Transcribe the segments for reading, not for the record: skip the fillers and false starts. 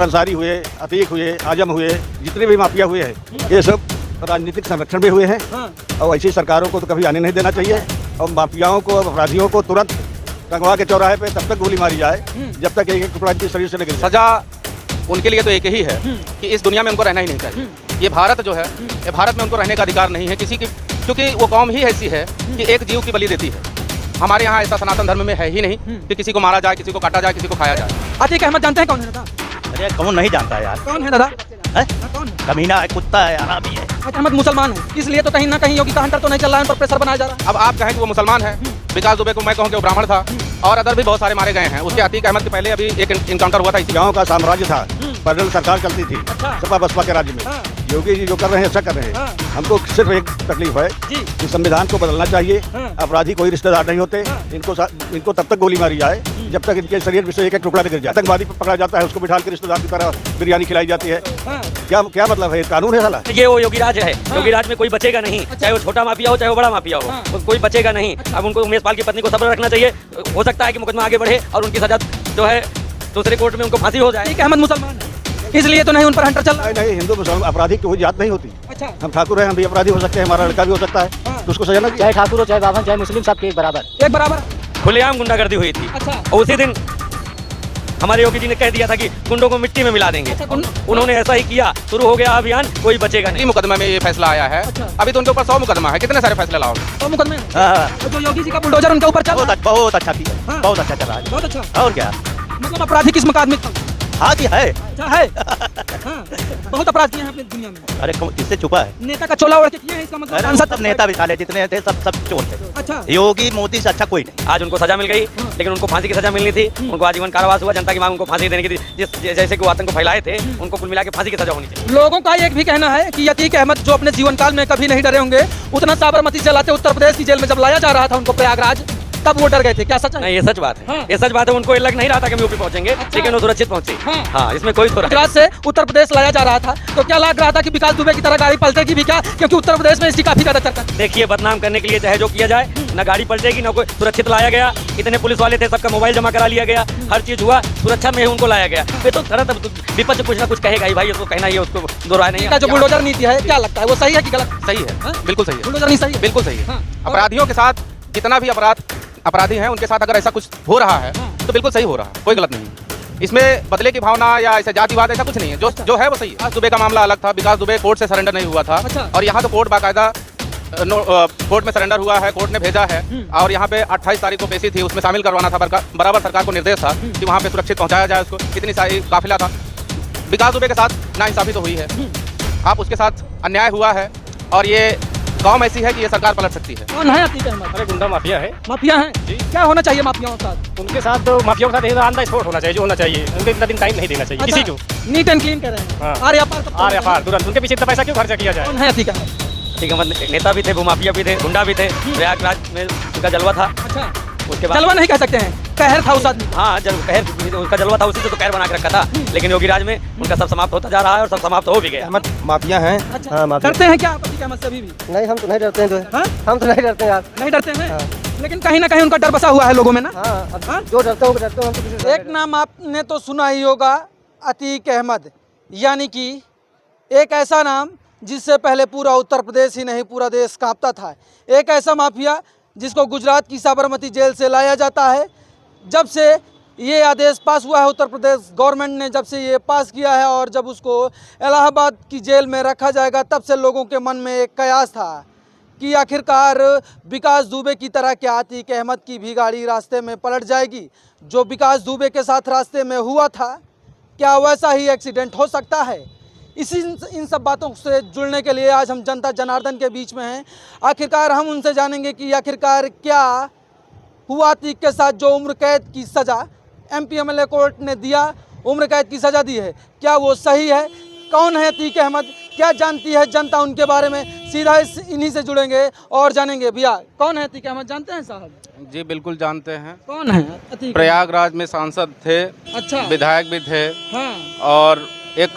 अंसारी हुए, अतीक हुए, आजम हुए, जितने भी माफिया हुए हैं ये सब राजनीतिक संरक्षण में हुए हैं। और ऐसी सरकारों को तो कभी आने नहीं देना चाहिए। और माफियाओं को, अपराधियों को तुरंत टंगवा के चौराहे पे तब तक गोली मारी जाए जब तक एक टुकड़ा इनके शरीर से निकले। सजा उनके लिए तो एक ही है कि इस दुनिया में उनको रहना ही नहीं चाहिए। ये भारत जो है, ये भारत में उनको रहने का अधिकार नहीं है किसी की, क्योंकि वो कौम ही ऐसी है कि एक जीव की बलि देती है। हमारे यहाँ ऐसा सनातन धर्म में है ही नहीं कि किसी को मारा जाए, किसी को काटा जाए, किसी को खाया जाए। अतीक अहमद जानते हैं कौन है दादा? अरे कौन नहीं जानता यार? कौन है दादा? कौन? कमीना है, कुत्ता है, हरामी है। अतीक अहमद मुसलमान है, इसलिए तो कहीं ना कहीं योगी का हंटर तो नहीं चल रहा है, उन पर प्रेशर बनाया जा रहा है। अब आप कहें कि वो मुसलमान है, विकास दुबे को मैं कहूँ कि वो ब्राह्मण था, और अदर भी बहुत सारे मारे गए हैं। उसके अतीक अहमद के पहले अभी एक इनकाउंटर हुआ था। इसी गाँव का साम्राज्य था, पैदल सरकार चलती थी सपा बसपा के राज्य में। योगी जी जो कर रहे हैं अच्छा कर रहे हैं। हमको सिर्फ एक तकलीफ है कि संविधान को बदलना चाहिए। अपराधी कोई रिश्तेदार नहीं होते, इनको तब तक गोली मारी जाए जब तक इनके शरीर से एक एक टुकड़ा निकल जाए। आतंकवादी पकड़ा जाता है, उसको बिठा के रिश्तेदार की तरह बिरयानी खिलाई जाती है। क्या मतलब है? कानून है साला। ये वो योगी राज है। योगी राज में कोई बचेगा नहीं, चाहे वो छोटा माफिया हो चाहे वो बड़ा माफिया हो, कोई बचेगा नहीं। अब उनको उमेश पाल की पत्नी को सब्र रखना चाहिए। हो सकता है कि मुकदमा आगे बढ़े और उनकी सजा जो है दूसरे कोर्ट में उनको फांसी हो जाए। अतीक अहमद मुसलमान है, इसलिए तो नहीं उन पर हंटर चल रहा है। नहीं, हिंदू मुसलमान अपराधी की कोई जात नहीं होती। अच्छा, हम ठाकुर हैं, हम भी अपराधी हो सकते हैं, हमारा लड़का भी हो सकता है, तो उसको सजा ना दी। चाहे ठाकुर हो, चाहे बाभन, चाहे मुस्लिम, सबके एक बराबर। एक बराबर। खुलेआम गुंडागर्दी हुई थी। अच्छा। और उसी दिन हमारे योगी जी ने कह दिया था कि गुंडों को मिट्टी में मिला देंगे। उन्होंने ऐसा ही किया, शुरू हो गया अभियान, कोई बचेगा नहीं। मुकदमे में ये फैसला आया है। अभी तो उनके ऊपर 100 मुकदमा है। कितने सारे फैसले लाओगे? तो मुकदमे में हाँ। जो योगी जी का बुलडोजर उनके ऊपर चल रहा है। बहुत अच्छा किया, बहुत अच्छा चला है। बहुत अच्छा। और क्या? मतलब अपराधी किस मुकादमे में? हाँ जी है। अच्छा है। हाँ, बहुत अपराध किए हैं अपनी दुनिया में। अरे किससे छुपा है? नेता का चोला ओढ़ के किए हैं, इसका मतलब अरे सब नेता भी साले जितने थे सब चोर थे। अच्छा। योगी मोदी से अच्छा कोई नहीं। आज उनको सजा मिल गई, लेकिन उनको फांसी की सजा मिलनी थी। उनको आजीवन कारावास हुआ। जनता की मांग उनको फांसी देने की थी। जैसे कि वो आतंक को फैलाए थे, उनको कुल मिला के फांसी की सजा होनी चाहिए। लोगों का एक भी कहना है कि अतीक अहमद जो अपने जीवन काल में कभी नहीं डरे होंगे, उतना साबरमती से लाते उत्तर प्रदेश की जेल में जब लाया जा रहा था उनको प्रयागराज, तब वो डर गए थे। क्या सच है? नहीं, ये सच बात है। हाँ। ये सच बात है। उनको लग नहीं रहा था कि हम यूपी पहुंचेंगे। अच्छा। लेकिन वो सुरक्षित पहुंचे। हाँ, इसमें कोई गुजरात से उत्तर प्रदेश लाया जा रहा था, तो क्या लग रहा था कि विकास दुबे की तरह गाड़ी पलटेगी भी क्या? क्योंकि उत्तर प्रदेश में इसकी काफी ज्यादा चर्चा है। देखिए, बदनाम करने के लिए चाहे जो किया जाए, ना गाड़ी पलटेगी ना कोई। सुरक्षित लाया गया, इतने पुलिस वाले थे, सबका मोबाइल जमा करा लिया गया, हर चीज हुआ, सुरक्षा में उनको लाया गया। ये तो विपक्ष कुछ ना कुछ कहेगा ही भाई, उसको कहना ही है, उसको दो राय नहीं। जो बुलडोजर नीति है, क्या लगता है वो सही है कि गलत? सही है, बिल्कुल सही है। बुलडोजर नहीं सही है? बिल्कुल सही है। हाँ। अपराधियों के साथ जितना भी अपराधी हैं, उनके साथ अगर ऐसा कुछ हो रहा है तो बिल्कुल सही हो रहा है, कोई गलत नहीं। इसमें बदले की भावना या ऐसे जातिवाद ऐसा कुछ नहीं है। जो है वो सही है। विकास दुबे का मामला अलग था। विकास दुबे कोर्ट से सरेंडर नहीं हुआ था। अच्छा। और यहाँ तो कोर्ट बाकायदा कोर्ट में सरेंडर हुआ है, कोर्ट ने भेजा है। और यहाँ पे 28 तारीख को पेशी थी, उसमें शामिल करवाना था। बराबर सरकार को निर्देश था कि वहाँ पे सुरक्षित पहुँचाया जाए उसको। इतनी सारी काफिला था। विकास दुबे के साथ नाइंसाफी तो हुई है, आप उसके साथ अन्याय हुआ है, और ये कौम ऐसी है कि ये सरकार पलट सकती है। कौन है अतीक अहमद? अरे गुंडा माफिया है। माफिया है? क्या होना चाहिए माफियाओं के साथ? उनके साथ तो माफियाओं के साथ ऑन द स्पॉट होना चाहिए, जो होना चाहिए। उनको इतना दिन टाइम नहीं देना चाहिए किसी को। नीट एंड क्लीन कर रहे हैं। हाँ। आर तुरंत उनके पीछे इतना पैसा क्यों खर्चा किया जाए? कौन है अतीक अहमद? ठीक है, मतलब नेता भी थे, भूमाफिया भी थे, गुंडा भी थे। प्रयागराज में उनका जलवा था। अच्छा। उसके बाद जलवा नहीं कह सकते हैं, कहर था उस आदमी। हाँ, जब कहर उसका जलवा था, उसी से तो कहर बना के रखा था। लेकिन योगी राज में उनका सब समाप्त होता जा रहा है और सब समाप्त हो भी गया। अहमद माफिया हैं। अच्छा। हाँ, माफिया। डरते हैं क्या अतीक अहमद से अभी भी? नहीं, हम तो नहीं डरते हैं जो है। हाँ? हम तो नहीं डरते यार। नहीं डरते हैं, लेकिन कहीं ना कहीं उनका डर बसा हुआ है लोगों में ना। हाँ, अब जो डरते हो हम तो किसी से एक नाम आपने तो सुना ही होगा, अतीक अहमद, यानी कि एक ऐसा नाम जिससे पहले पूरा उत्तर प्रदेश ही नहीं पूरा देश कांपता था। एक ऐसा माफिया जिसको गुजरात की साबरमती जेल से लाया जाता है। जब से ये आदेश पास हुआ है, उत्तर प्रदेश गवर्नमेंट ने जब से ये पास किया है, और जब उसको इलाहाबाद की जेल में रखा जाएगा, तब से लोगों के मन में एक कयास था कि आखिरकार विकास दुबे की तरह क्या अतीक अहमद की भी गाड़ी रास्ते में पलट जाएगी? जो विकास दुबे के साथ रास्ते में हुआ था, क्या वैसा ही एक्सीडेंट हो सकता है? इन सब बातों से जुड़ने के लिए आज हम जनता जनार्दन के बीच में हैं। आखिरकार हम उनसे जानेंगे कि आखिरकार क्या हुआ अतीक के साथ। जो उम्र कैद की सज़ा MPMLA कोर्ट ने दिया, उम्र कैद की सज़ा दी है, क्या वो सही है? कौन है अतीक अहमद? क्या जानती है जनता उनके बारे में? सीधा इन्हीं से जुड़ेंगे और जानेंगे। भैया, कौन है अतीक अहमद, जानते हैं साहब? जी बिल्कुल जानते हैं। कौन है अतीक? प्रयागराज में सांसद थे। अच्छा। विधायक भी थे। हाँ। और एक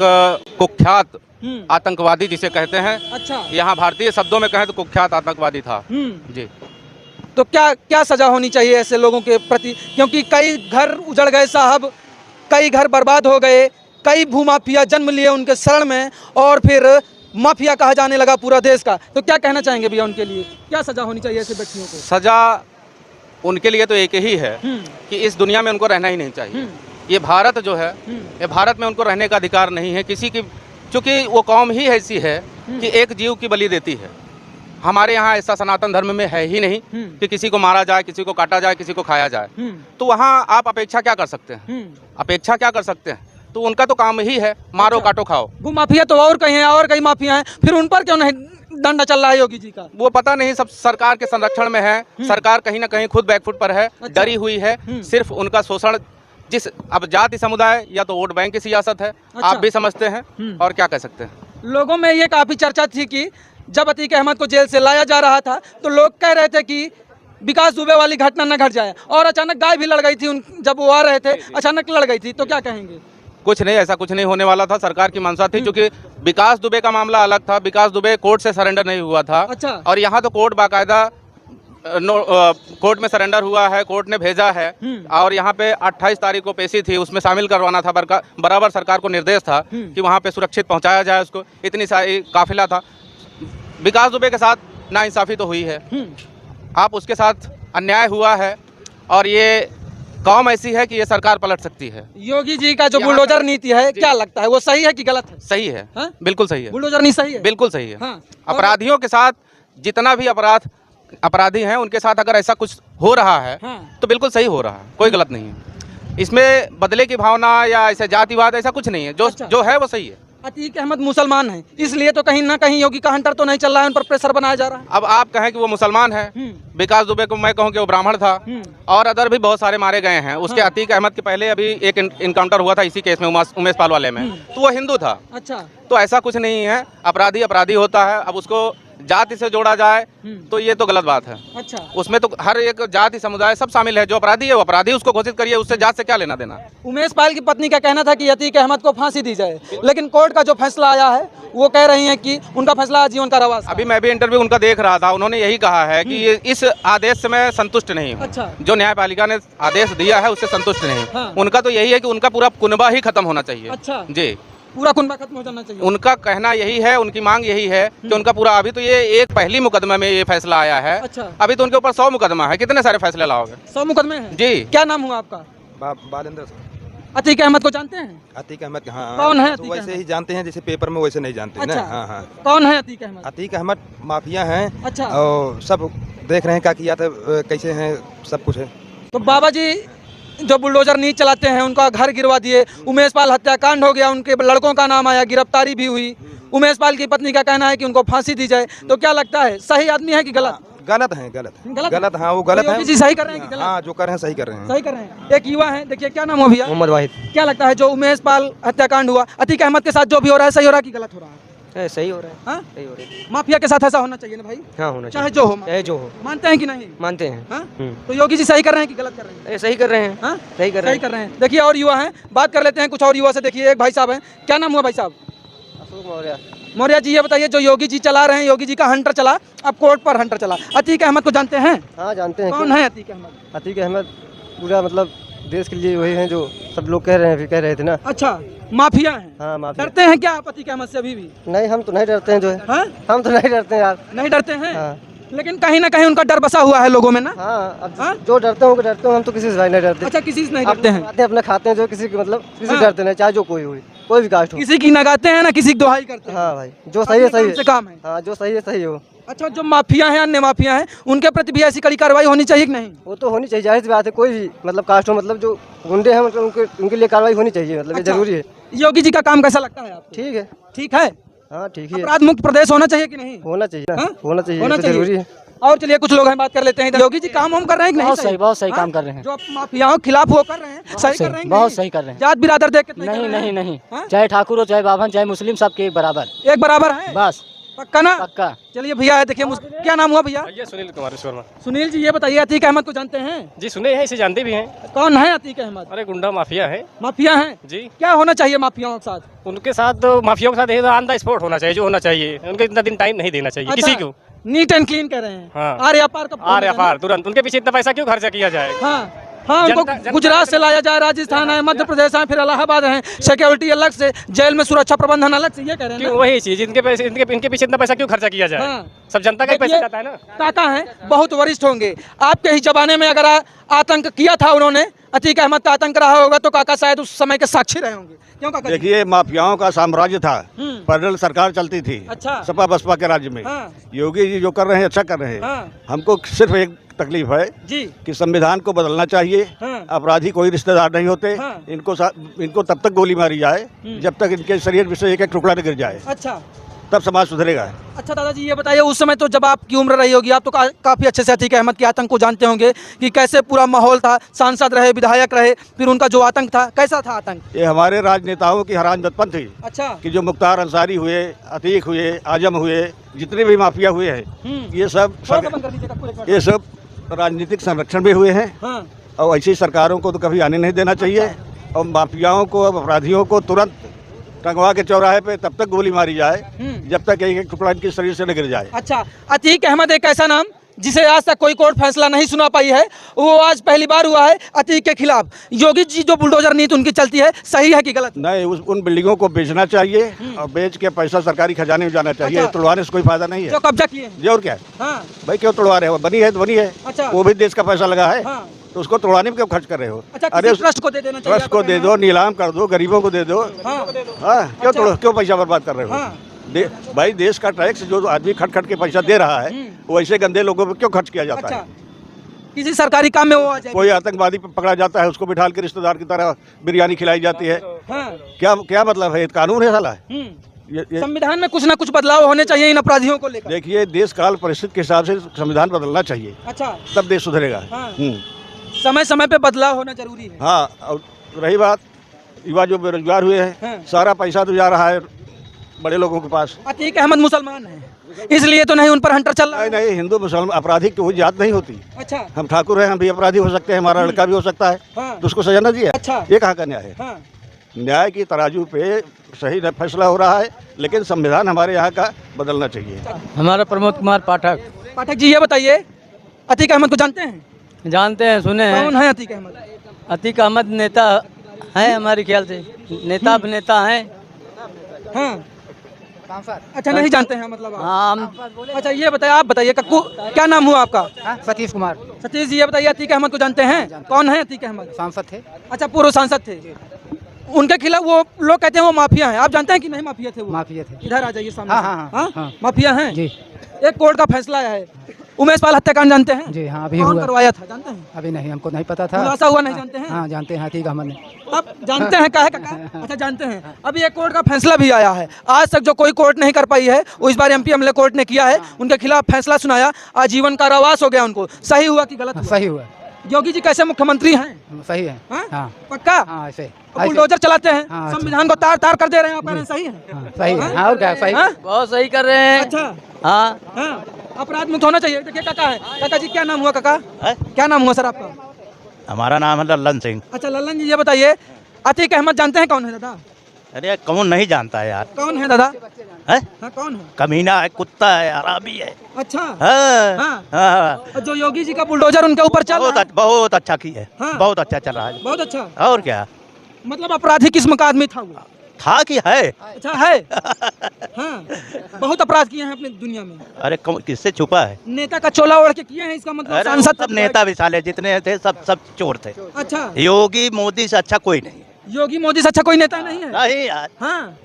कुख्यात आतंकवादी जिसे कहते हैं। अच्छा। यहाँ भारतीय शब्दों में कहें तो कुख्यात आतंकवादी था। जी। तो क्या सजा होनी चाहिए ऐसे लोगों के प्रति? क्योंकि कई घर उजड़ गए साहब, कई घर बर्बाद हो गए, कई भूमाफिया जन्म लिए उनके शरण में और फिर माफिया कहा जाने लगा पूरा देश का। तो क्या कहना चाहेंगे भैया उनके लिए, क्या सजा होनी चाहिए ऐसे व्यक्तियों को? सजा उनके लिए तो एक ही है कि इस दुनिया में उनको रहना ही नहीं चाहिए। ये भारत जो है, ये भारत में उनको रहने का अधिकार नहीं है किसी की, क्योंकि वो कौम ही ऐसी है कि एक जीव की बलि देती है। हमारे यहाँ ऐसा सनातन धर्म में है ही नहीं कि किसी को मारा जाए, किसी को काटा जाए, किसी को खाया जाए। तो वहाँ आप अपेक्षा क्या कर सकते हैं? अपेक्षा क्या कर सकते हैं? तो उनका तो काम ही है मारो काटो खाओ। वो माफिया तो और कहीं हैं, और कई माफिया हैं, फिर उन पर क्यों नहीं डंडा चल रहा है योगी जी का? वो पता नहीं, सब सरकार के संरक्षण में है। सरकार कहीं ना कहीं खुद बैकफुट पर है, डरी हुई है। सिर्फ उनका शोषण, जिस अब जाति समुदाय या तो वोट बैंक की सियासत है, आप भी समझते हैं, और क्या कह सकते हैं। लोगों में ये काफी चर्चा थी कि जब अतीक अहमद को जेल से लाया जा रहा था तो लोग कह रहे थे कि विकास दुबे वाली घटना न घट जाए, और अचानक गाय भी लड़ गई थी जब वो आ रहे थे, अचानक लड़ गई थी। तो क्या कहेंगे? कुछ नहीं, ऐसा कुछ नहीं होने वाला था। सरकार की मंशा थी, क्योंकि विकास दुबे का मामला अलग था। विकास दुबे कोर्ट से सरेंडर नहीं हुआ था। अच्छा। और यहाँ तो कोर्ट बाकायदा कोर्ट में सरेंडर हुआ है, कोर्ट ने भेजा है। और यहाँ पे 28 तारीख को पेशी थी, उसमें शामिल करवाना था। बराबर सरकार को निर्देश था कि वहाँ पे सुरक्षित पहुँचाया जाए उसको। इतनी सारी काफिला था। विकास दुबे के साथ नाइंसाफ़ी तो हुई है, आप उसके साथ अन्याय हुआ है, और ये कौम ऐसी है कि ये सरकार पलट सकती है। योगी जी का जो बुलडोजर नीति है, क्या लगता है वो सही है कि गलत है? सही है। हाँ? बिल्कुल सही है। बुलडोजर नीति सही है, बिल्कुल सही है। हाँ। अपराधियों के साथ, जितना भी अपराधी हैं उनके साथ अगर ऐसा कुछ हो रहा है, हाँ। तो बिल्कुल सही हो रहा है, कोई गलत नहीं है। इसमें बदले की भावना या ऐसे जातिवाद ऐसा कुछ नहीं है। जो है वो सही है। अतीक अहमद मुसलमान हैं, इसलिए तो कहीं ना कहीं योगी का हंटर तो नहीं चल रहा है, उन पर प्रेशर बनाया जा रहा है। अब आप कहें कि वो मुसलमान है, विकास दुबे को मैं कहूं कि वो ब्राह्मण था, और अदर भी बहुत सारे मारे गए हैं। उसके अतीक अहमद के पहले अभी एक इनकाउंटर हुआ था इसी केस में, उमेश पाल वाले में, तो वो हिंदू था। अच्छा। तो ऐसा कुछ नहीं है, अपराधी अपराधी होता है। अब उसको जाति से जोड़ा जाए तो ये तो गलत बात है। अच्छा। उसमें तो हर एक जाति समुदाय सब शामिल है। जो अपराधी है वो अपराधी, उसको घोषित करिए, उससे जात से क्या लेना देना। उमेश पाल की पत्नी का कहना था कि अतीक अहमद को फांसी दी जाए, लेकिन कोर्ट का जो फैसला आया है वो कह रही हैं कि उनका फैसला आजीवन कारावास। अभी मैं भी इंटरव्यू उनका देख रहा था, उन्होंने यही कहा है कि ये इस आदेश से मैं संतुष्ट नहीं हूँ। अच्छा। जो न्यायपालिका ने आदेश दिया है उससे संतुष्ट नहीं हूँ। हाँ। उनका तो यही है कि उनका पूरा कुनबा ही खत्म होना चाहिए। अच्छा। जी, पूरा कुनबा खत्म हो जाना चाहिए। उनका कहना यही है, उनकी मांग यही है कि उनका पूरा, अभी तो ये एक पहली मुकदमे में ये फैसला आया है। अच्छा। अभी तो उनके ऊपर 100 मुकदमा है। कितने सारे फैसले लाओगे? 100 मुकदमे हैं। जी। क्या नाम हुआ आपका? बालेंद्र अतीक अहमद को जानते हैं? अतीक अहमद, हाँ। कौन है तो अतीक वैसे अहमद? ही जानते हैं जैसे पेपर में, वैसे नहीं जानते अच्छा। ना। हाँ हाँ। कौन है अतीक अहमद? अतीक अहमद माफिया हैं। अच्छा। और सब देख रहे हैं क्या किया था, कैसे हैं, सब कुछ है। तो बाबा जी जो बुलडोजर नीच चलाते हैं उनका घर गिरवा दिए, उमेश पाल हत्याकांड हो गया, उनके लड़कों का नाम आया, गिरफ्तारी भी हुई। उमेश पाल की पत्नी का कहना है कि उनको फांसी दी जाए। तो क्या लगता है, सही आदमी है कि गलत? गलत है, गलत है, गलत? गलत। हाँ, वो गलत तो है। योगी जी सही कर रहे हैं कि गलत? हाँ, जो कर रहे हैं सही कर रहे हैं। सही कर रहे हैं। एक युवा है, देखिए क्या नाम हो भैया? मोहम्मद वाहिद। क्या लगता है जो उमेश पाल हत्याकांड हुआ, अतीक अहमद के साथ जो भी हो रहा है, सही हो रहा है कि गलत हो रहा है? सही हो रहा है। हाँ? सही हो रहा है। माफिया के साथ ऐसा होना चाहिए ना भाई? हाँ, होना चाहे जो हो। चाहे जो हो। मानते हैं कि नहीं? मानते हैं। हाँ? तो योगी जी सही कर रहे हैं कि गलत कर रहे हैं? सही कर रहे हैं। हाँ? सही कर सही कर रहे हैं। देखिए और युवा हैं, बात कर लेते हैं कुछ और युवा से। देखिए एक भाई साहब हैं, क्या नाम हुआ भाई साहब? अशोक मौर्य। मौर्य जी, ये बताइए जो योगी जी चला रहे हैं, योगी जी का हंटर चला, अब कोर्ट पर हंटर चला, अतीक अहमद को जानते हैं? हाँ, जानते हैं। कौन है अतीक अहमद? अतीक अहमद पूरा मतलब देश के लिए वही हैं जो सब लोग कह रहे हैं, कह रहे थे ना। अच्छा, माफिया हैं। हाँ, माफिया। डरते हैं क्या आप अतीक अहमद से अभी भी? नहीं, हम तो नहीं डरते हैं जो है। हाँ? हम तो नहीं डरते हैं यार। नहीं डरते हैं? हाँ। लेकिन कहीं ना कहीं उनका डर बसा हुआ है लोगों में ना। हाँ, अब हाँ? जो डरते हो हम तो किसी से भाई नहीं डरते। अच्छा, किसी से नहीं आप डरते हैं? आते अपने खाते हैं, जो किसी की मतलब किसी हाँ। से डरते नहीं, चाहे जो कोई हो, कोई भी कास्ट हो। किसी की नगाते हैं ना, किसी की दुहाई करते हैं। हाँ भाई, जो सही है सही से है। काम है। हाँ, जो सही है सही हो। अच्छा, जो माफिया हैं, अन्य माफिया हैं, उनके प्रति भी ऐसी कड़ी कार्रवाई होनी चाहिए कि नहीं? वो तो होनी चाहिए, जाहिर सी बात है। कोई भी मतलब कास्ट हो, मतलब जो गुंडे हैं मतलब उनके लिए कार्रवाई होनी चाहिए, मतलब ये अच्छा। जरूरी है। योगी जी का काम कैसा लगता है आपको? ठीक है। ठीक है। हाँ, ठीक है। अपराध मुक्त प्रदेश होना चाहिए कि नहीं? होना चाहिए ना। हाँ? होना चाहिए, होना ये तो जरूरी चाहिए। है। और चलिए कुछ लोग हैं, बात कर लेते हैं। योगी जी काम हम कर रहे हैं कि नहीं? बहुत सही हाँ? काम कर रहे हैं। जो माफियाओं के खिलाफ वो कर रहे हैं, सही कर रहे हैं कि बहुत नहीं? सही कर रहे हैं। जात बिरादर देख के नहीं नहीं नहीं, हाँ? चाहे ठाकुर हो, चाहे बाभन, चाहे मुस्लिम, सबके बराबर। एक बराबर है बस पक्का ना? पक्का। चलिए भैया, देखिए क्या नाम हुआ भैया? ये सुनील कुमार शर्मा। सुनील जी, ये बताइए अतीक अहमद को जानते हैं? जी, सुने हैं, इसे जानते भी हैं। कौन है अतीक अहमद? अरे गुंडा माफिया है माफिया हैं? जी। क्या होना चाहिए माफियाओं के साथ? उनके साथ तो माफियाओं के साथ ऑन द स्पॉट होना चाहिए, जो होना चाहिए। उनको इतना दिन टाइम नहीं देना चाहिए किसी को। नीट एंड क्लीन कह रहे हैं। हाँ। आर्य अपार का आर्य अपार तुरंत। उनके पीछे इतना पैसा क्यों खर्चा किया जाए? हाँ, हाँ, उनको गुजरात से लाया जाए, राजस्थान है, मध्य प्रदेश है, फिर इलाहाबाद है, सिक्योरिटी अलग से, जेल में सुरक्षा प्रबंधन अलग से, ये कह रहे हैं क्यों ना? वही चीज इनके पैसे इनके पीछे इतना पैसा क्यों खर्चा किया जाए? हाँ। सब जनता का ही पैसा जाता है ना। काका हैं, बहुत वरिष्ठ होंगे आपके ही जमाने में, अगर आतंक किया था उन्होंने, अतीक अहमद का आतंक रहा होगा, तो काका शायद उस समय के साक्षी रहे होंगे। क्यों काका जी? देखिए, माफियाओं का साम्राज्य था, पैदल सरकार चलती थी। अच्छा। सपा बसपा के राज्य में। हाँ। योगी जी जो कर रहे हैं अच्छा कर रहे हैं। हाँ। हमको सिर्फ एक तकलीफ है जी। कि संविधान को बदलना चाहिए। हाँ। अपराधी कोई रिश्तेदार नहीं होते। हाँ। इनको तब तक गोली मारी जाए जब तक इनके शरीर में से एक एक टुकड़ा न गिर जाए, अच्छा तब समाज सुधरेगा। अच्छा दादाजी, ये बताइए, उस समय तो जब आपकी उम्र रही होगी, आप तो काफ़ी अच्छे से अतीक अहमद के आतंक को जानते होंगे कि कैसे पूरा माहौल था, सांसद रहे, विधायक रहे, फिर उनका जो आतंक था, कैसा था आतंक? ये हमारे राजनेताओं की हरामदतपन थी। अच्छा। कि जो मुख्तार अंसारी हुए, अतीक हुए, आजम हुए, जितने भी माफिया हुए हैं, ये सब थोड़ा सा बंद कर दीजिएगा, पूरे एक ये सब राजनीतिक संरक्षण भी हुए हैं। हाँ। और ऐसी सरकारों को तो कभी आने नहीं देना चाहिए। और माफियाओं को, अपराधियों को तुरंत टंगवा के चौराहे पे तब तक गोली मारी जाए जब तक एक एक टुकड़ा इनके शरीर से न गिर जाए। अच्छा, अतीक अहमद एक ऐसा नाम जिसे आज तक कोई कोर्ट फैसला नहीं सुना पाई है, वो आज पहली बार हुआ है अतीक के खिलाफ। योगी जी जो बुलडोजर नीति उनकी चलती है, सही है कि गलत? नहीं, उन बिल्डिंगों को बेचना चाहिए और बेच के पैसा सरकारी खजाने में जाना चाहिए। अच्छा। तोड़वाने से कोई फायदा नहीं है। जो कब्जा किए हैं। जी, और क्या है हाँ। भाई, क्यों तोड़वा रहे हो? बनी है तो बनी है। अच्छा। वो भी देश का पैसा लगा है। हाँ। तो उसको तोड़वाने में क्यों खर्च कर रहे हो? अच्छा, अरे किसी ट्रस्ट को दे देना चाहिए। ट्रस्ट को दे दो, नीलाम कर दो, गरीबों को दे दो। हाँ। हाँ, क्यों पैसा बर्बाद कर रहे हो? हाँ। भाई, देश का टैक्स जो आदमी खट खट के पैसा दे रहा है, वो ऐसे गंदे लोगों पे क्यों खर्च किया जाता अच्छा, है? किसी सरकारी काम में वो आ जाए। कोई आतंकवादी पकड़ा जाता है, उसको बिठाल के रिश्तेदार की तरह बिरयानी खिलाई जाती है। हाँ। क्या मतलब है? ये कानून है साला? ये संविधान में कुछ ना कुछ बदलाव होने चाहिए इन अपराधियों को लेकर। देखिए, देश काल परिस्थिति के हिसाब से संविधान बदलना चाहिए। अच्छा। तब देश सुधरेगा। हाँ। समय समय पे बदलाव होना जरूरी है। हाँ, और रही बात युवा जो बेरोजगार हुए हैं, हाँ। सारा पैसा तो जा रहा है बड़े लोगों के पास। अतीक अहमद मुसलमान है, इसलिए तो नहीं उन पर हंटर चल रहा है। नहीं, हिंदू मुसलमान अपराधी की कोई जात नहीं होती। अच्छा। हम ठाकुर हैं, हम भी अपराधी हो सकते हैं, हमारा लड़का भी हो सकता है। हाँ। तो उसको सजा न दिया। अच्छा। ये कहाँ का न्याय है? हाँ। न्याय की तराजू पे सही फैसला हो रहा है, लेकिन संविधान हमारे यहाँ का बदलना चाहिए। हमारा प्रमोद कुमार पाठक। पाठक जी, ये बताइए, अतीक अहमद को जानते हैं? जानते हैं, सुने हैं। कौन है अतीक अहमद? अतीक अहमद नेता है हमारे ख्याल से, नेता अभिनेता हैं। हाँ। अच्छा, नहीं जानते हैं मतलब आप? हाँ, अच्छा, ये बताइए, आप बताइए कक्कू, क्या नाम हुआ आपका? सतीश कुमार सतीश जी, ये बताइए, अतीक अहमद को जानते हैं? कौन है अतीक अहमद? सांसद थे। अच्छा, पूर्व सांसद थे। उनके खिलाफ वो लोग कहते हैं वो माफिया हैं, आप जानते हैं कि नहीं माफिया थे वो? माफिया थे। इधर आ जाइए सामने। हाँ, हाँ, हाँ, हाँ। माफिया हैं जी। एक कोर्ट का फैसला आया है, उमेश पाल हत्याकांड जानते हैं? जी हाँ, अभी कौन हुआ। करवाया था जानते हैं? अभी नहीं, हमको नहीं पता था। खुलासा हुआ नहीं जानते हैं? हाँ, जानते हैं अतीक अहमद ने। अब जानते हैं, काहे काका? अच्छा, जानते हैं। अभी एक कोर्ट का फैसला भी आया है, आज तक जो कोई कोर्ट नहीं कर पाई है, वो इस बार एमपी एमएलए कोर्ट ने किया है, उनके खिलाफ फैसला सुनाया, आजीवन कारावास हो गया उनको। सही हुआ कि गलत हुआ? सही हुआ। योगी जी कैसे मुख्यमंत्री हैं? सही है। हाँ? हाँ, पक्का? हाँ, ऐसे बुलडोजर चलाते हैं, हाँ, संविधान को तार तार कर दे रहे हैं, आप कह रहे हैं सही है? हाँ, सही है। हाँ, और क्या सही। हाँ? बहुत सही कर रहे हैं। अच्छा। हाँ, हाँ, अपराध मुक्त होना चाहिए। देखिए काका है, काका जी क्या नाम हुआ काका? क्या नाम हुआ सर आपका? हमारा नाम है लल्लन सिंह। अच्छा, लल्लन जी, ये बताइए, अतीक अहमद जानते हैं कौन है दादा? अरे कौन नहीं जानता है यार? कौन है दादा? है? हाँ, कौन है? कमीना है, कुत्ता है, हरामी है। अच्छा। हाँ, हाँ। हाँ, और जो योगी जी का बुलडोजर उनके ऊपर चल रहा है, बहुत अच्छा की है। हाँ। बहुत अच्छा चल रहा है। बहुत अच्छा। और क्या? मतलब अपराधी किस्म का आदमी था वो? था कि है? अच्छा है। हाँ, बहुत अपराध किए हैं अपनी दुनिया में। अरे किससे छुपा है? नेता का चोला ओढ़ के किए हैं, इसका मतलब अरे सांसद सब नेता भी साले जितने थे सब चोर थे। अच्छा, योगी मोदी से अच्छा कोई नहीं। योगी मोदी से अच्छा कोई नेता नहीं है? नहीं यार, हाँ।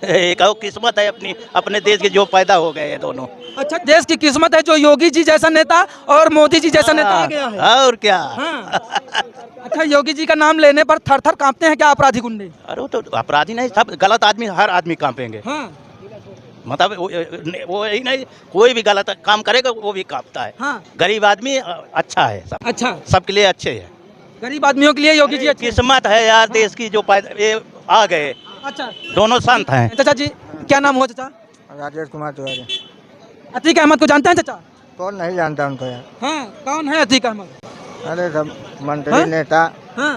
एक और किस्मत है अपने देश के जो पैदा हो गए हैं दोनों। अच्छा, देश की किस्मत है जो योगी जी जैसा नेता और मोदी जी जैसा नेता आ गया है। और क्या? हाँ। अच्छा, योगी जी का नाम लेने पर थर थर कांपते हैं क्या अपराधी गुंडे? अरे वो तो अपराधी नहीं, सब गलत आदमी, हर आदमी कांपेंगे। हाँ। मतलब वो यही नहीं, कोई भी गलत काम करेगा वो भी कांपता है। हाँ। गरीब आदमी अच्छा है, सब अच्छा, सबके लिए अच्छे है। गरीब आदमियों के लिए योगी जी अच्छे हैं। किस्मत है यार देश की, जो पैदा ये आ गए अच्छा, दोनों संत हैं। चाचा जी क्या नाम हुआ चाचा? राजेश कुमार तिवारी। अतीक अहमद को जानते हैं चाचा? कौन नहीं जानता उनको यार? हाँ, कौन है अतीक अहमद? अरे सब मंत्री हाँ? नेता। हाँ।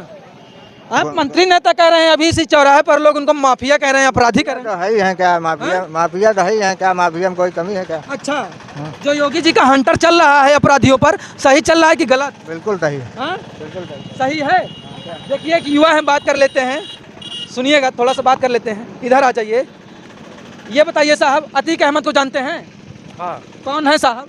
आप मंत्री नेता कह रहे हैं, अभी इसी चौराहे पर लोग उनको माफिया कह रहे हैं, अपराधी कह रहे हैं। तो है ही है क्या माफिया? माफिया तो है ही है क्या? माफिया में कोई कमी है क्या? अच्छा, जो योगी जी का हंटर चल रहा है अपराधियों पर, सही चल रहा है कि गलत? बिल्कुल सही है, हाँ? बिल्कुल सही। सही है। देखिए एक युवा है, बात कर लेते हैं, सुनिएगा, थोड़ा सा बात कर लेते हैं, इधर आ जाइए। ये बताइए साहब, अतीक अहमद को जानते हैं? हाँ, कौन है साहब?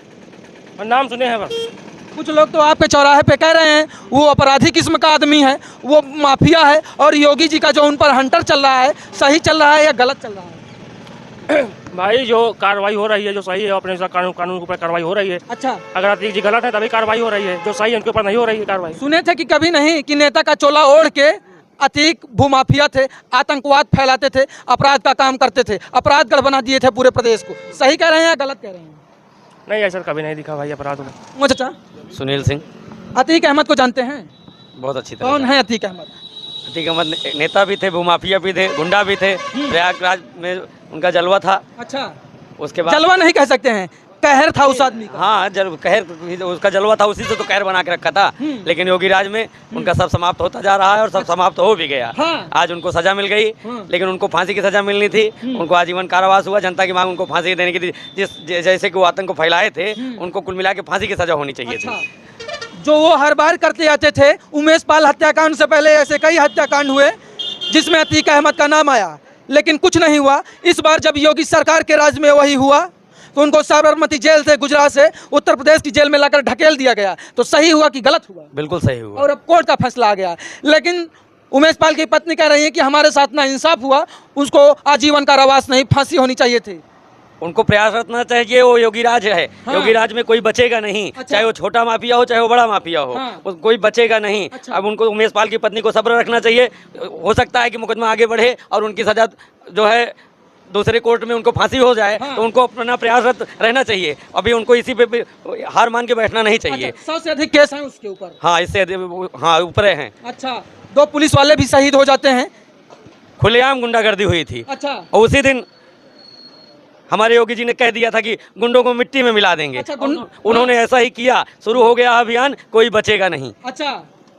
नाम सुने हैं बस। कुछ लोग तो आपके चौराहे पे कह रहे हैं वो अपराधी किस्म का आदमी है, वो माफिया है, और योगी जी का जो उन पर हंटर चल रहा है, सही चल रहा है या गलत चल रहा है? भाई जो कार्रवाई हो रही है, जो सही है, अपने कानून के ऊपर कार्रवाई हो रही है। अच्छा, अगर अतीक जी गलत है तभी कार्रवाई हो रही है, जो सही है उनके ऊपर नहीं हो रही है कार्रवाई। सुने थे कि कभी नहीं कि नेता का चोला ओढ़ के अतीक भूमाफिया थे, आतंकवाद फैलाते थे, अपराध का काम करते थे, अपराध गढ़ बना दिए थे पूरे प्रदेश को। सही कह रहे हैं या गलत कह रहे हैं? नहीं, ऐसा कभी नहीं दिखा भाई अपराध में। वो चाचा, सुनील सिंह अतीक अहमद को जानते हैं? बहुत अच्छी तरह। कौन है अतीक अहमद? अतीक अहमद नेता भी थे, भूमाफिया भी थे, गुंडा भी थे। प्रयागराज में उनका जलवा था। अच्छा, उसके बाद जलवा नहीं कह सकते हैं, कहर था उस आदमी का। हाँ, कहर उसका जलवा था, उसी से तो कहर बना के रखा था। लेकिन योगी राज में उनका सब समाप्त होता जा रहा है और सब समाप्त हो भी गया। हाँ। आज उनको सजा मिल गई, लेकिन उनको फांसी की सजा मिलनी थी। उनको आजीवन कारावास हुआ। जनता की मांग उनको फांसी देने की थी। जैसे कि वो आतंक को फैलाए थे, उनको कुल मिला के फांसी की सजा होनी चाहिए थी। जो वो हर बार करते आते थे, उमेश पाल हत्याकांड से पहले ऐसे कई हत्याकांड हुए जिसमें अतीक अहमद का नाम आया, लेकिन कुछ नहीं हुआ। इस बार जब योगी सरकार के राज में वही हुआ तो उनको साबरमती जेल से, गुजरात से उत्तर प्रदेश की जेल में लाकर ढकेल दिया गया। तो सही हुआ कि गलत हुआ? बिल्कुल सही हुआ। और अब कोर्ट का फैसला आ गया। लेकिन उमेश पाल की पत्नी कह रही है कि हमारे साथ ना इंसाफ हुआ, उसको आजीवन कारावास नहीं, फांसी होनी चाहिए थी। उनको प्रयास रखना चाहिए। वो योगी राज है। हाँ। योगी राज में कोई बचेगा नहीं। अच्छा। चाहे वो छोटा माफिया हो, चाहे वो बड़ा माफिया हो। हाँ। कोई बचेगा नहीं। अच्छा। अब उनको, उमेश पाल की पत्नी को सब्र रखना चाहिए। हो सकता है कि मुकदमा आगे बढ़े और उनकी सजा जो है दूसरे कोर्ट में उनको फांसी हो जाए। हाँ। तो उनको अपना प्रयासरत रहना चाहिए। अभी उनको इसी पे हार मान के बैठना नहीं चाहिए। अच्छा, 100 से अधिक केस हैं उसके ऊपर। हाँ, इससे हाँ ऊपर हैं। अच्छा, 2 पुलिस वाले भी शहीद हो जाते हैं। खुलेआम गुंडागर्दी हुई थी। अच्छा, और उसी दिन हमारे योगी जी ने कह दिया था कि गुंडों को मिट्टी में मिला देंगे। अच्छा, उन्होंने ऐसा ही किया। शुरू हो गया अभियान, कोई बचेगा नहीं। अच्छा,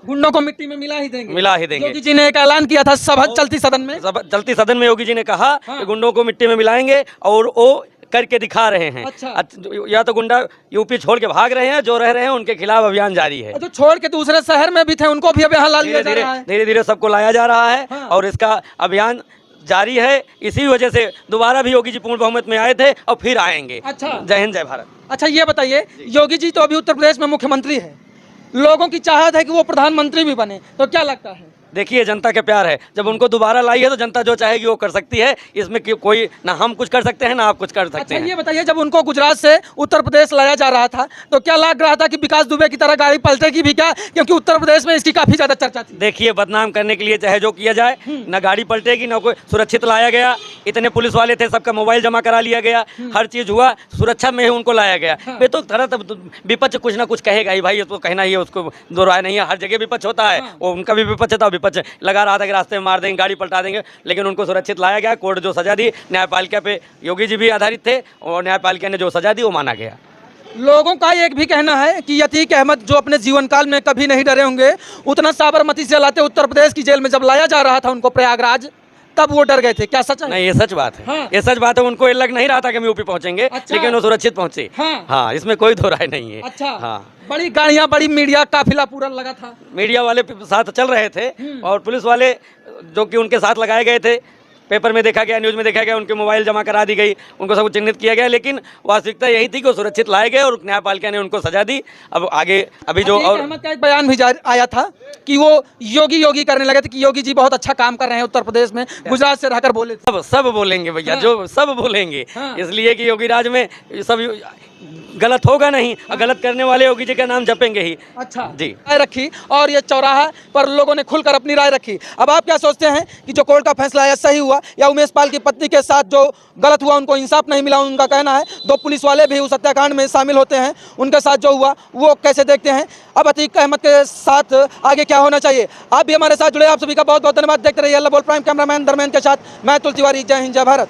गुंडों को मिट्टी में मिला ही देंगे। मिला ही देंगे। योगी जी ने एक ऐलान किया था सभा चलती सदन में। चलती सदन में योगी जी ने कहा हाँ। कि गुंडों को मिट्टी में मिलाएंगे, और वो करके दिखा रहे हैं। अच्छा। या तो गुंडा यूपी छोड़ के भाग रहे हैं, जो रह रहे हैं उनके खिलाफ अभियान जारी है। तो छोड़ के दूसरे शहर में भी थे, उनको भी अब यहाँ ला लिया जा रहा है। धीरे धीरे सबको लाया जा रहा है। हाँ। और इसका अभियान जारी है। इसी वजह से दोबारा भी योगी जी पूर्ण बहुमत में आए थे और फिर आएंगे। अच्छा। जय हिंद, जय भारत। अच्छा, ये बताइए, योगी जी तो अभी उत्तर प्रदेश में मुख्यमंत्री है, लोगों की चाहत है कि वो प्रधानमंत्री भी बने, तो क्या लगता है? देखिए, जनता के प्यार है। जब उनको दोबारा लाई है तो जनता जो चाहेगी वो कर सकती है। इसमें कोई ना हम कुछ कर सकते हैं ना आप कुछ कर सकते अच्छा, हैं। ये बताइए, जब उनको गुजरात से उत्तर प्रदेश लाया जा रहा था तो क्या लग रहा था कि विकास दुबे की तरह गाड़ी पलटेगी भी क्या? क्योंकि उत्तर प्रदेश में इसकी काफी ज्यादा चर्चा थी। देखिए, बदनाम करने के लिए चाहे जो किया जाए, ना गाड़ी पलटेगी, ना कोई सुरक्षित लाया गया। इतने पुलिस वाले थे, सबका मोबाइल जमा करा लिया गया, हर चीज हुआ, सुरक्षा में ही उनको लाया गया। वे तो तरह विपक्ष कुछ ना कुछ कहेगा ही भाई, उसको कहना ही है, उसको दो राय नहीं है। हर जगह विपक्ष होता है, वो उनका भी विपक्ष था। विपक्ष लगा रहा था कि रास्ते में मार देंगे, गाड़ी पलटा देंगे, लेकिन उनको सुरक्षित लाया गया। कोर्ट जो सजा दी, न्यायपालिका पे योगी जी भी आधारित थे और न्यायपालिका ने जो सजा दी वो माना गया। लोगों का एक भी कहना है कि अतीक अहमद जो अपने जीवन काल में कभी नहीं डरे होंगे, उतना साबरमती से लाते उत्तर प्रदेश की जेल में जब लाया जा रहा था उनको प्रयागराज, तब वो डर गए थे। क्या सच है? नहीं, ये सच बात है। हाँ। ये सच बात है। उनको ये लग नहीं रहा था कि हम यूपी पहुंचेंगे। अच्छा। लेकिन वो सुरक्षित पहुंचे। हाँ। हाँ, इसमें कोई दो राय नहीं है। अच्छा, हाँ, बड़ी गाड़ियां, बड़ी मीडिया, काफिला पूरा लगा था। मीडिया वाले साथ चल रहे थे और पुलिस वाले जो कि उनके साथ लगाए गए थे, पेपर में देखा गया, न्यूज़ में देखा गया, उनके मोबाइल जमा करा दी गई, उनको सब चिन्हित किया गया। लेकिन वास्तविकता यही थी कि वो सुरक्षित लाए गए और न्यायपालिका ने उनको सजा दी। अब आगे अभी जो अतीक अहमद का एक बयान भी आया था कि वो योगी करने लगे थे कि योगी जी बहुत अच्छा काम कर रहे हैं उत्तर प्रदेश में, गुजरात से रहकर बोले थे। सब बोलेंगे भैया। हाँ। जो सब बोलेंगे। हाँ। इसलिए कि योगी राज में सब गलत होगा नहीं, और गलत करने वाले योगी जी का नाम जपेंगे ही। अच्छा जी। राय रखी और ये चौराहा पर लोगों ने खुलकर अपनी राय रखी। अब आप क्या सोचते हैं कि जो कोर्ट का फैसला आया सही हुआ या उमेश पाल की पत्नी के साथ जो गलत हुआ उनको इंसाफ नहीं मिला? उनका कहना है 2 पुलिस वाले भी उस हत्याकांड में शामिल होते हैं, उनके साथ जो हुआ वो कैसे देखते हैं? अब अतीक अहमद के साथ आगे क्या होना चाहिए? आप भी हमारे साथ जुड़े, आप सभी का बहुत बहुत धन्यवाद। देखते रहिए अल्लाह बोल प्राइम। कैमरामैन धर्मेंद्र के साथ मैं तुल तिवारी। जय हिंद, जय भारत।